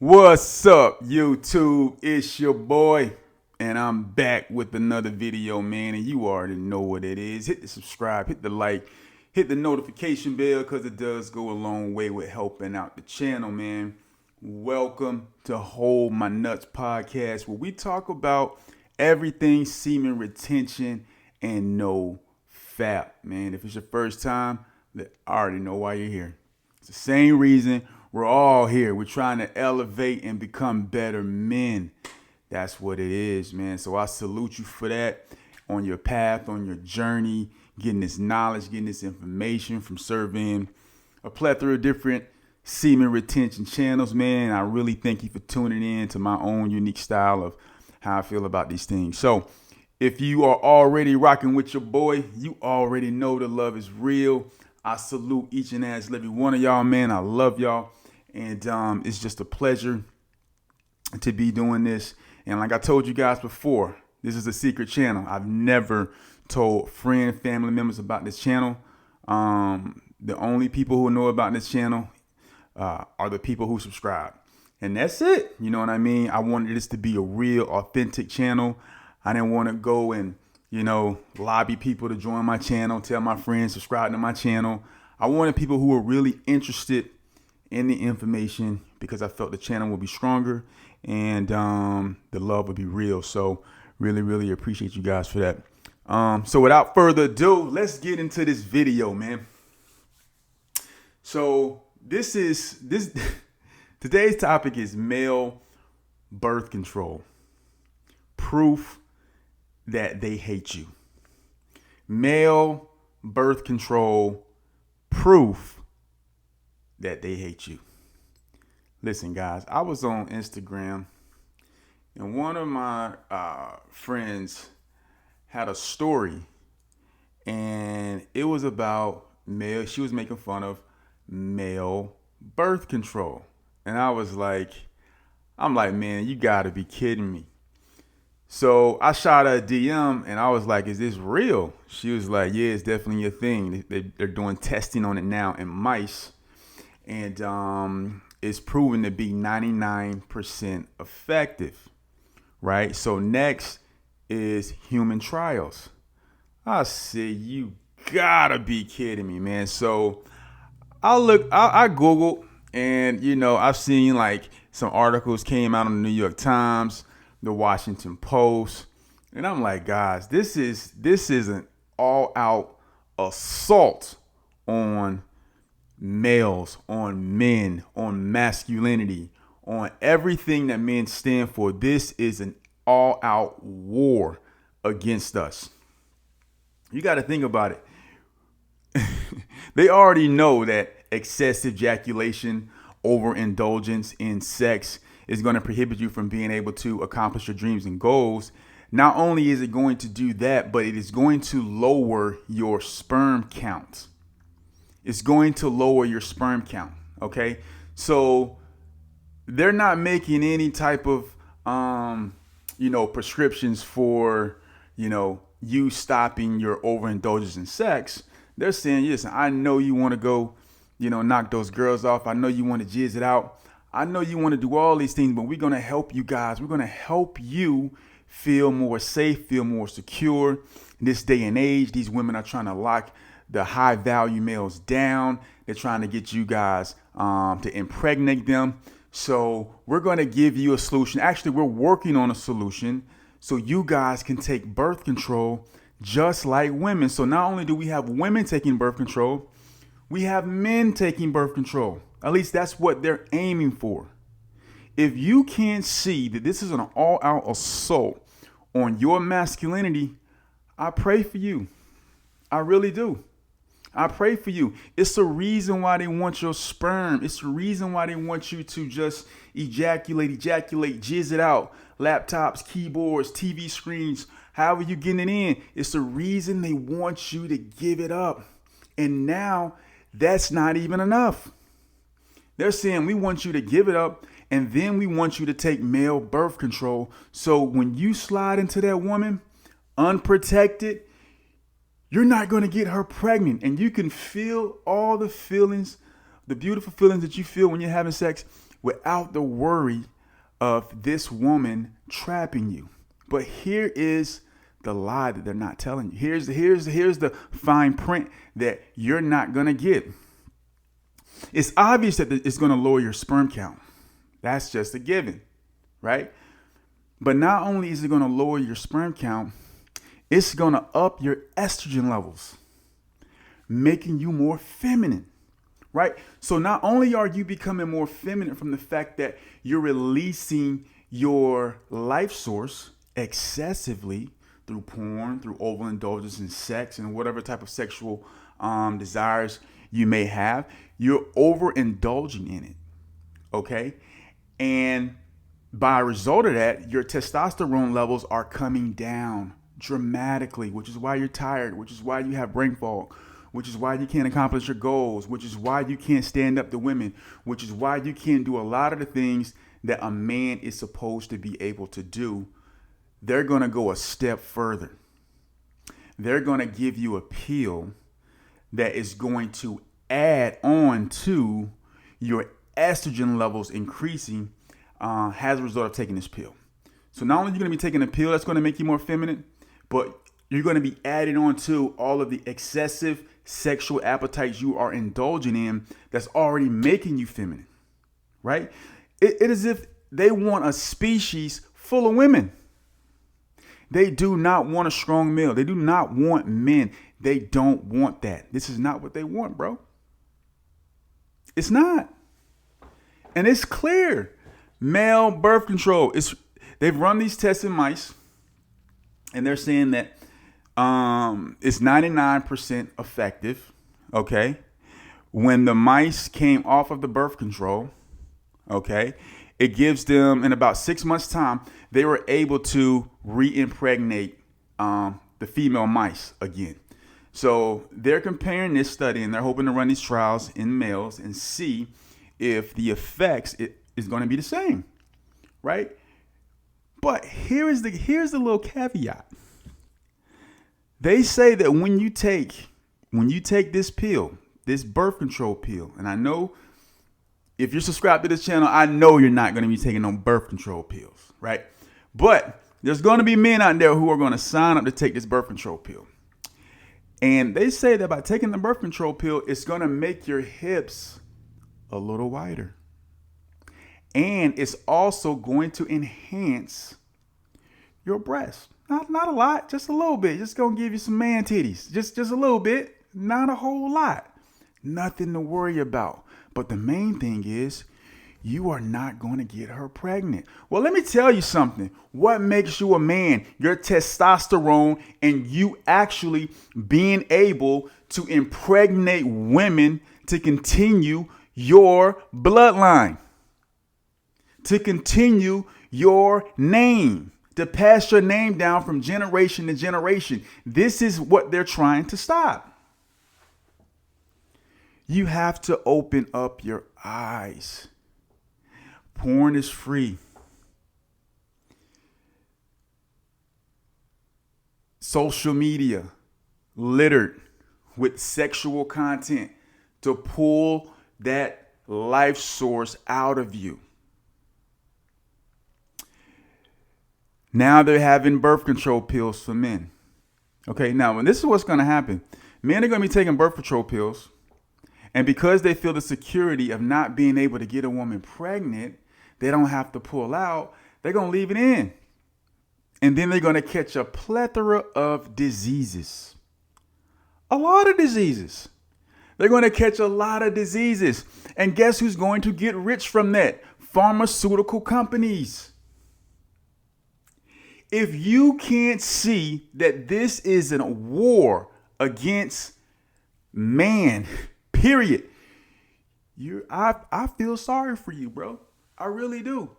What's up, YouTube? It's your boy, and I'm back with another video, man. And you already know what it is. Hit the subscribe, hit the like, hit the notification bell, because it does go a long way with helping out the channel, man. Welcome to Hold My Nuts podcast, where we talk about everything semen retention and no fap, man. If it's your first time, I already know why you're here. It's the same reason we're all here. We're trying to elevate and become better men. That's what it is, man. So I salute you for that on your path, on your journey, getting this knowledge, getting this information from serving a plethora of different semen retention channels, man. I really thank you for tuning in to my own unique style of how I feel about these things. So if you are already rocking with your boy, you already know the love is real. I salute each and every one of y'all, man. I love y'all. And it's just a pleasure to be doing this. And like I told you guys before, this is a secret channel. I've never told friends, family members about this channel. The only people who know about this channel are the people who subscribe. And that's it. You know what I mean? I wanted this to be a real, authentic channel. I didn't want to go and, lobby people to join my channel, tell my friends, subscribe to my channel. I wanted people who were really interested in the information, because I felt the channel would be stronger and the love would be real. So really, really appreciate you guys for that. So without further ado, let's get into this video, man. So today's topic is male birth control. Proof that they hate you. Male birth control, proof that they hate you. Listen, guys, I was on Instagram and one of my friends had a story, and it was about male. She was making fun of male birth control. And I'm like, man, you gotta be kidding me. So I shot her a DM and I was like, is this real? She was like, yeah, it's definitely a thing. They're doing testing on it now in mice. And it's proven to be 99% effective, right? So next is human trials. I said, you gotta be kidding me, man. So I Googled, and I've seen like some articles came out on the New York Times, the Washington Post, and I'm like, guys, this is an all-out assault on males, on men, on masculinity, on everything that men stand for. This is an all-out war against us. You got to think about it. They already know that excessive ejaculation, overindulgence in sex is going to prohibit you from being able to accomplish your dreams and goals. Not only is it going to do that, but it is going to lower your sperm count. It's going to lower your sperm count. Okay. So they're not making any type of, prescriptions for, you stopping your overindulgence in sex. They're saying, listen, I know you want to go, knock those girls off. I know you want to jizz it out. I know you want to do all these things, but we're going to help you guys. We're going to help you feel more safe, feel more secure. In this day and age, these women are trying to lock the high value males down. They're trying to get you guys to impregnate them. So we're going to give you a solution. Actually, we're working on a solution so you guys can take birth control just like women. So not only do we have women taking birth control, we have men taking birth control. At least that's what they're aiming for. If you can't see that this is an all-out assault on your masculinity, I pray for you. I really do. I pray for you. It's the reason why they want your sperm. It's the reason why they want you to just ejaculate, jizz it out. Laptops, keyboards, TV screens, however you getting it in. It's the reason they want you to give it up. And now that's not even enough. They're saying we want you to give it up, and then we want you to take male birth control. So when you slide into that woman unprotected, you're not going to get her pregnant. And you can feel all the feelings, the beautiful feelings that you feel when you're having sex. without the worry of this woman trapping you. But here is the lie that they're not telling you. Here's the fine print that you're not going to get. It's obvious that it's going to lower your sperm count. That's just a given, right? But not only is it going to lower your sperm count, it's going to up your estrogen levels, making you more feminine, right? So not only are you becoming more feminine from the fact that you're releasing your life source excessively through porn, through overindulgence in sex and whatever type of sexual desires you may have, you're overindulging in it, okay? And by result of that, your testosterone levels are coming down dramatically, which is why you're tired, which is why you have brain fog, which is why you can't accomplish your goals, which is why you can't stand up to women, which is why you can't do a lot of the things that a man is supposed to be able to do. They're going to go a step further. They're going to give you a pill that is going to add on to your estrogen levels increasing as a result of taking this pill. So not only are you going to be taking a pill that's going to make you more feminine, but you're going to be adding on to all of the excessive sexual appetites you are indulging in that's already making you feminine, right? It is as if they want a species full of women. They do not want a strong male. They do not want men. They don't want that. This is not what they want, bro. It's not. And it's clear. Male birth control. They've run these tests in mice, and they're saying that it's 99% effective. Okay. When the mice came off of the birth control, okay, it gives them, in about 6 months' time, they were able to re-impregnate the female mice again. So they're comparing this study, and they're hoping to run these trials in males and see if the effects is going to be the same, right? But here's the little caveat. They say that when you take this pill, this birth control pill, and I know if you're subscribed to this channel, I know you're not going to be taking no birth control pills, right? But there's going to be men out there who are going to sign up to take this birth control pill. And they say that by taking the birth control pill, it's going to make your hips a little wider. And it's also going to enhance your breasts. Not a lot, just a little bit. Just going to give you some man titties. Just a little bit, not a whole lot. Nothing to worry about. But the main thing is, you are not going to get her pregnant. Well, let me tell you something. What makes you a man? Your testosterone and you actually being able to impregnate women to continue your bloodline, to continue your name, to pass your name down from generation to generation. This is what they're trying to stop. You have to open up your eyes. Porn is free. Social media littered with sexual content to pull that life source out of you. Now they're having birth control pills for men. Okay, now this is what's going to happen. Men are going to be taking birth control pills. And because they feel the security of not being able to get a woman pregnant, they don't have to pull out. They're going to leave it in. And then they're going to catch a plethora of diseases. A lot of diseases. They're going to catch a lot of diseases. And guess who's going to get rich from that? Pharmaceutical companies. If you can't see that this is a war against man, period, I feel sorry for you, bro. I really do.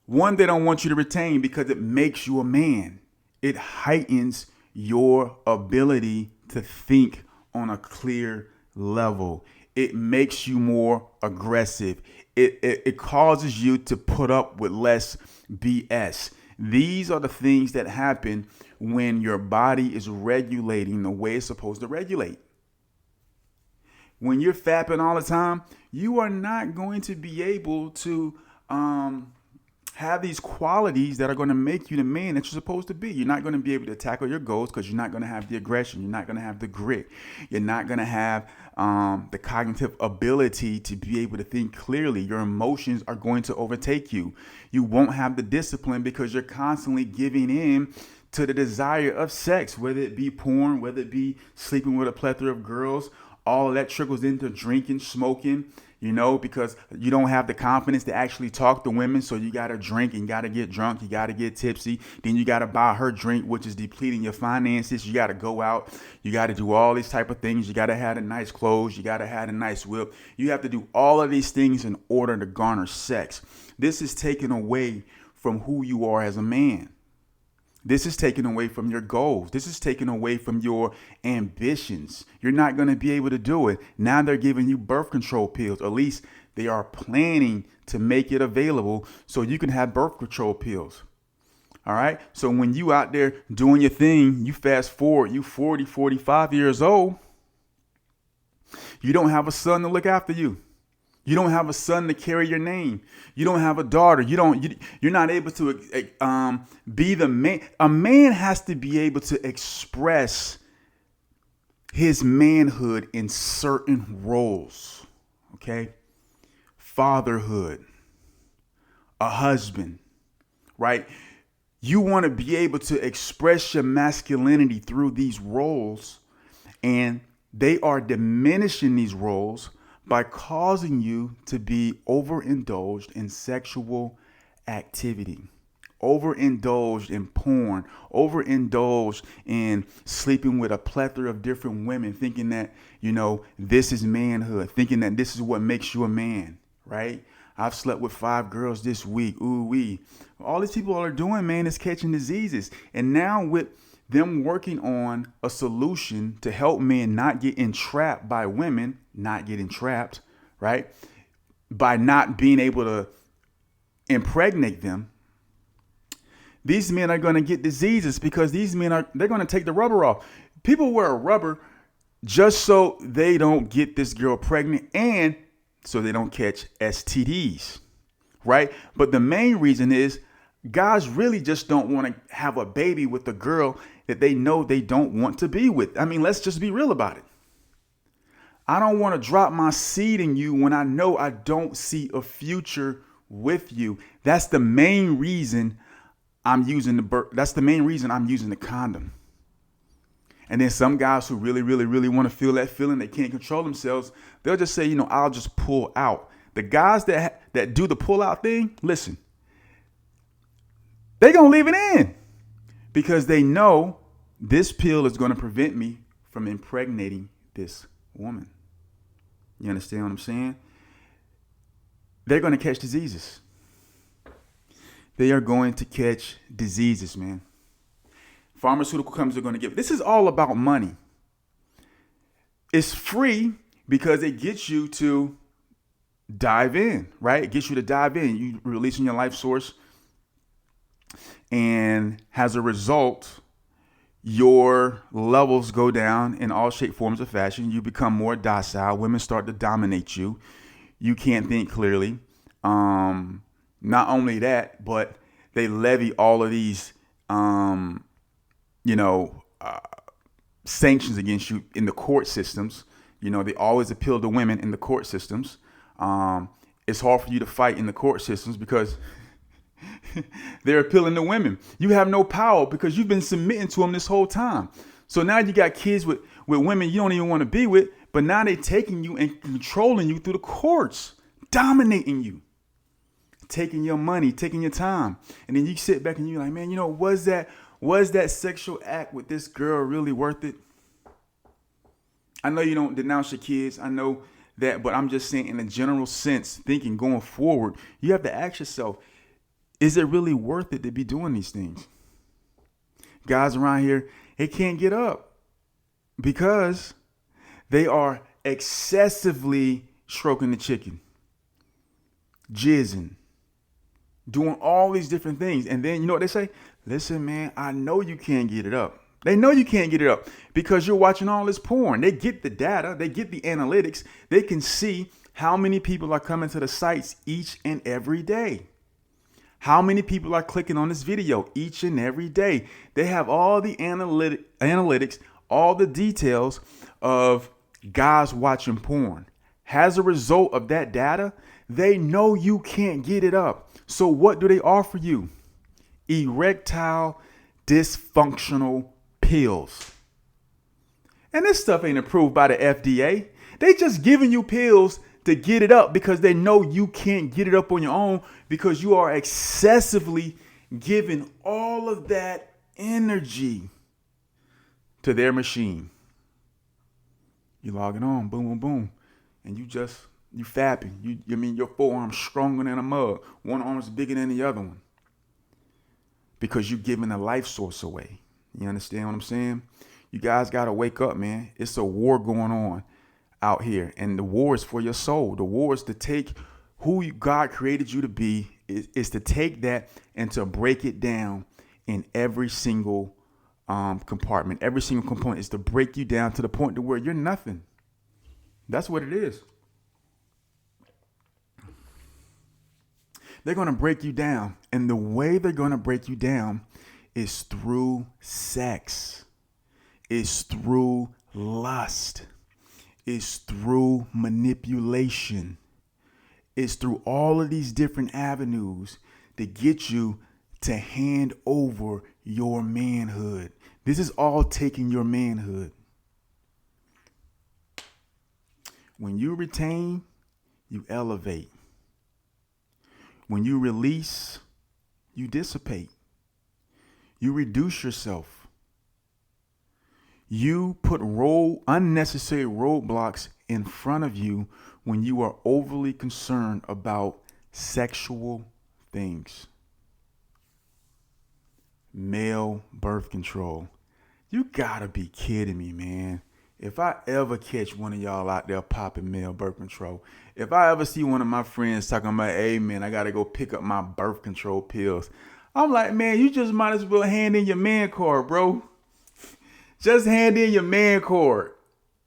One, they don't want you to retain because it makes you a man. It heightens your ability to think on a clear level. It makes you more aggressive. It causes you to put up with less BS. These are the things that happen when your body is regulating the way it's supposed to regulate. When you're fapping all the time, you are not going to be able to have these qualities that are going to make you the man that you're supposed to be. You're not going to be able to tackle your goals because you're not going to have the aggression. You're not going to have the grit. You're not going to have the cognitive ability to be able to think clearly. Your emotions are going to overtake you. You won't have the discipline because you're constantly giving in to the desire of sex, whether it be porn, whether it be sleeping with a plethora of girls. All of that trickles into drinking, smoking, because you don't have the confidence to actually talk to women. So you got to drink and you got to get drunk. You got to get tipsy. Then you got to buy her drink, which is depleting your finances. You got to go out. You got to do all these type of things. You got to have a nice clothes. You got to have a nice whip. You have to do all of these things in order to garner sex. This is taken away from who you are as a man. This is taken away from your goals. This is taken away from your ambitions. You're not going to be able to do it. Now they're giving you birth control pills. At least they are planning to make it available so you can have birth control pills. All right. So when you out there doing your thing, you fast forward, you 40, 45 years old. You don't have a son to look after you. You don't have a son to carry your name. You don't have a daughter. You're not able to be the man. A man has to be able to express his manhood in certain roles. Okay? Fatherhood, a husband, right? You want to be able to express your masculinity through these roles, and they are diminishing these roles by causing you to be overindulged in sexual activity, overindulged in porn, overindulged in sleeping with a plethora of different women, thinking that, this is manhood, thinking that this is what makes you a man, right? I've slept with 5 girls this week. Ooh wee. All these people are doing, man, is catching diseases. And now with them working on a solution to help men not get entrapped by women, not getting trapped, right? By not being able to impregnate them, these men are going to get diseases because they're going to take the rubber off. People wear a rubber just so they don't get this girl pregnant and so they don't catch STDs, right? But the main reason is guys really just don't want to have a baby with a girl that they know they don't want to be with. I mean, let's just be real about it. I don't want to drop my seed in you when I know I don't see a future with you. That's the main reason I'm using the condom. And then some guys who really, really, really want to feel that feeling, they can't control themselves. They'll just say, I'll just pull out. The guys that do the pull out thing, listen, they're going to leave it in because they know this pill is going to prevent me from impregnating this woman. You understand what I'm saying? They're going to catch diseases. They are going to catch diseases, man. Pharmaceutical companies are going to give. This is all about money. It's free because it gets you to dive in, right? It gets you to dive in. You releasing your life source. And as a result, your levels go down in all shape, forms, or fashion. You become more docile. Women start to dominate you. You can't think clearly. Not only that, but they levy all of these, sanctions against you in the court systems. They always appeal to women in the court systems. It's hard for you to fight in the court systems because they're appealing to women. You have no power because you've been submitting to them this whole time. So now you got kids with women you don't even want to be with, but now they're taking you and controlling you through the courts, dominating you, taking your money, taking your time. And then you sit back and you're like, man, was that sexual act with this girl really worth it? I know you don't denounce your kids. I know that, but I'm just saying in a general sense, thinking going forward, you have to ask yourself, is it really worth it to be doing these things? Guys around here, they can't get up because they are excessively stroking the chicken, jizzing, doing all these different things. And then you know what they say? Listen, man, I know you can't get it up. They know you can't get it up because you're watching all this porn. They get the data. They get the analytics. They can see how many people are coming to the sites each and every day. How many people are clicking on this video each and every day. They have all the analytics, all the details of guys watching porn. As a result of that data, they know you can't get it up. So what do they offer you? Erectile dysfunctional pills. And this stuff ain't approved by the FDA. They just giving you pills to get it up because they know you can't get it up on your own because you are excessively giving all of that energy to their machine. You logging on, boom, boom, boom. And you fapping. Your forearm's stronger than a mug. One arm's bigger than the other one. Because you're giving a life source away. You understand what I'm saying? You guys got to wake up, man. It's a war going on out here. And the war is for your soul. The war is to take who God created you to be, is to take that and to break it down in every single compartment. Every single component is to break you down to the point to where you're nothing. That's what it is. They're going to break you down. And the way they're going to break you down is through sex. It's through lust. It's through manipulation. It's through all of these different avenues to get you to hand over your manhood. This is all taking your manhood. When you retain, you elevate. When you release, you dissipate. You reduce yourself. You put unnecessary roadblocks in front of you when you are overly concerned about sexual things. Male birth control. You gotta be kidding me, man. If I ever catch one of y'all out there popping male birth control, if I ever see one of my friends talking about, hey man, I gotta go pick up my birth control pills, I'm like, man, you just might as well hand in your man card, bro. Just hand in your man card.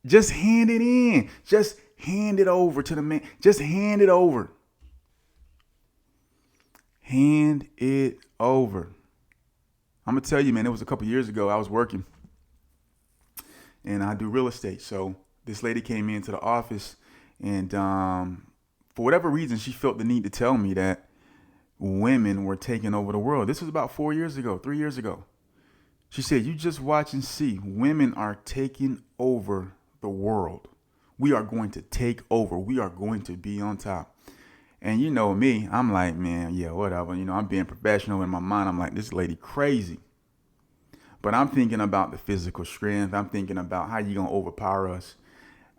Just hand it in. Just hand it over to the man. Just hand it over. Hand it over. I'm going to tell you, man, it was a couple years ago. I was working and I do real estate. So this lady came into the office and for whatever reason, she felt the need to tell me that women were taking over the world. This was about 3 years ago. She said, you just watch and see. Women are taking over the world. We are going to take over. We are going to be on top. And you know me, I'm like, man, yeah, whatever. You know, I'm being professional in my mind. I'm like, this lady crazy. But I'm thinking about the physical strength. I'm thinking about how you going to overpower us.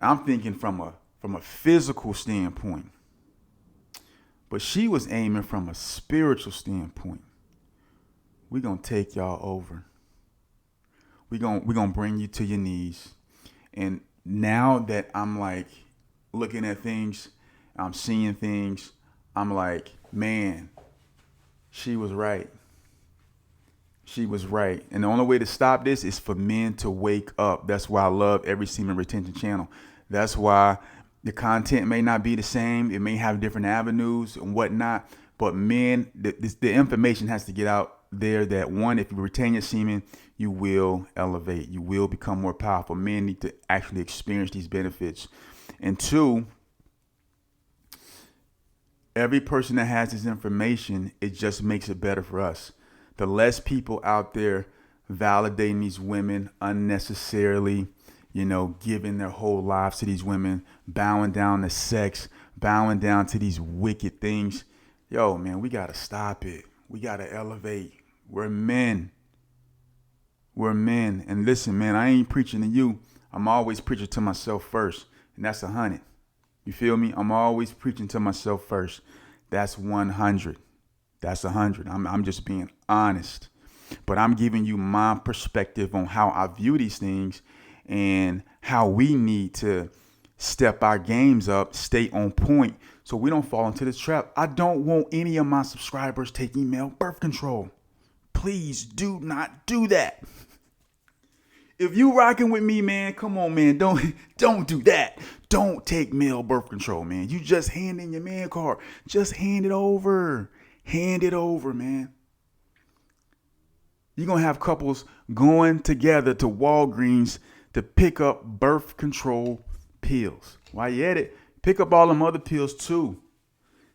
I'm thinking from a physical standpoint. But she was aiming from a spiritual standpoint. We're going to take y'all over. We're gonna bring you to your knees. And now that I'm like looking at things, I'm seeing things, I'm like, man, she was right. She was right. And the only way to stop this is for men to wake up. That's why I love every Semen Retention channel. That's why the content may not be the same. It may have different avenues and whatnot. But men, the information has to get out there that one, if you retain your semen, you will elevate. You will become more powerful. Men need to actually experience these benefits. And two, every person that has this information, it just makes it better for us. The less people out there validating these women unnecessarily, you know, giving their whole lives to these women, bowing down to sex, bowing down to these wicked things. Yo, man, we got to stop it. We got to elevate. We're men. We're men. And listen, man, I ain't preaching to you. I'm always preaching to myself first. And that's 100. You feel me? I'm always preaching to myself first. That's 100. That's 100. I'm just being honest. But I'm giving you my perspective on how I view these things and how we need to step our games up, stay on point so we don't fall into this trap. I don't want any of my subscribers taking male birth control. Please do not do that. If you rocking with me, man, come on, man. Don't do that. Don't take male birth control, man. You just hand in your man card. Just hand it over. Hand it over, man. You're going to have couples going together to Walgreens to pick up birth control pills. While you're at it, pick up all them other pills too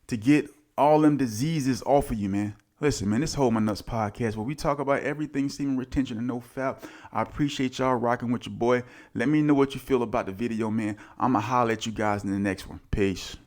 to get all them diseases off of you, man. Listen, man, this Hold My Nuts podcast where we talk about everything semen retention and no foul. I appreciate y'all rocking with your boy. Let me know what you feel about the video, man. I'm going to holler at you guys in the next one. Peace.